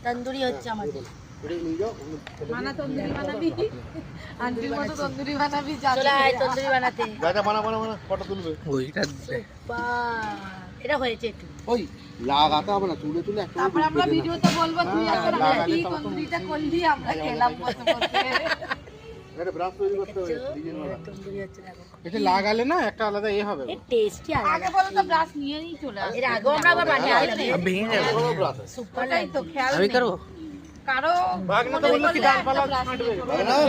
তন্দুরি হচ্ছে আমাদের। মানা তন্দুরি বানাবি, আন্টির মতো তন্দুরি বানাবি। চলে আয় তন্দুরি বানাতে। যা বানা ফটো তুলবে। ওইটা এটা হয়েছে একটু। ওই লাগাতে হবে না, তুলে তুলে একটা তারপর আমরা ভিডিওতে বলবো তুই একটা বানাবি, তন্দুরিটা করলি, আমরা খেলাম বসে বসে। এটা ব্রাশ তৈরি করতে হবে ডিজাইন वाला। তন্দুরি হচ্ছে দেখো। এটা লাগালে না একটা আলাদা হবে। এর টেস্টই আগে আলাদা। বলো তো ব্রাশ নিয়েই চলে আসে। এর আগেও আমরা আবার বানিয়ে খেলাম। ভেঙে যাবে। বড় ব্রাশ। সুপার ওটাই তো খেয়াল আমি নেই। করবো। কারো ভাগনা তো বললো কি ডালপালা ছাঁটবে।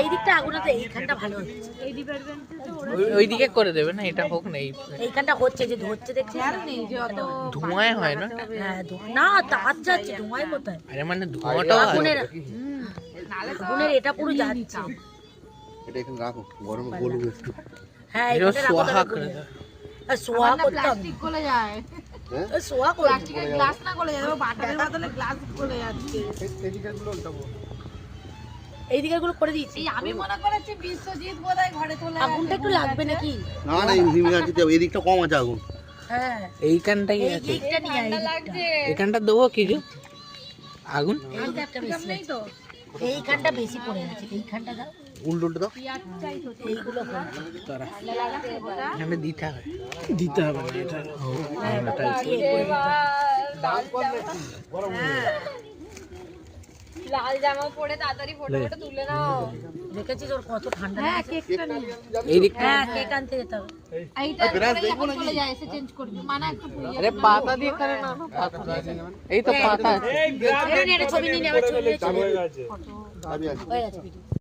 এই দিকটা আগুন আছে, এইখানটা ভালো হচ্ছে। এই ডিপার্টমেন্টে ওরা ওইদিকে করে দেবে না, এটা হোক না। এইখানটা হচ্ছে যে ধরছে দেখছি। খেয়াল নেই যে অত ধোঁয়ায় হয় না। হ্যাঁ না তার যাচ্ছে ধোঁয়ায় কোথায়? আরে মানে ধোঁয়াটাও হয়। আগুনের নালে তো আগুনের এটা পুরো যাচ্ছে। এটা এখানে রাখো, গরমে গলবে একটু। হ্যাঁ এটা এখানে রাখো সোয়া তাহলে করে গলে দাও। যাবে। সোয়া করতে হবে। প্লাস্টিক গলে যায়। হ্যাঁ সোয়া করে প্লাস্টিকের গ্লাস না গলে যাবে, বাটারের বদলে গ্লাস গলে যাচ্ছে। এই দিকের গুলো করে দিয়েছি। এই আমি মনে করেছি বিশ্বজিৎ বোধহয় ঘরে চলে আগুনটা একটু লাগবে নাকি? না না, এই হিমি আছে, এদিকটা কম আছে আগুন। হ্যাঁ এইখানটাই এই আছে। দিকটা নিয়ে আয়, এই দিকটা। লাগছে। এখানটা দেবো কিছু আগুন। এই দিকটা বেশি নেই তো এইখানটা বেশি পড়ে গেছে। এইখানটা দাও, উল্টো দাও। পেঁয়াজ চাই তো এইগুলো করো। তারা লাগাতে বোধহয়। এখানে দিতে হবে। দিতে হবে না এটা। হ্যাঁ, দিয়ে করে দিতে হবে। লাল জামা পরে তাড়াতাড়ি ফটো তুলে নাও। দেখেছিস ওর কত ঠান্ডা হ্যাঁ লাগছে? কেকটা নিয়ে এই দিকটা। হ্যাঁ কেক আনতে যেতে হবে। এইটা এখন চলে যায়, এসে চেঞ্জ করবি। মানে একটু পুড়িয়ে আরে পাতা দিয়ে করে না, পাতা এই তো পাতা আছে। এই নে, এটা ছবি নিয়ে নে, আমার ছবি নিয়ে চলে আমি আছি। হয়ে গেছে ভিডিও।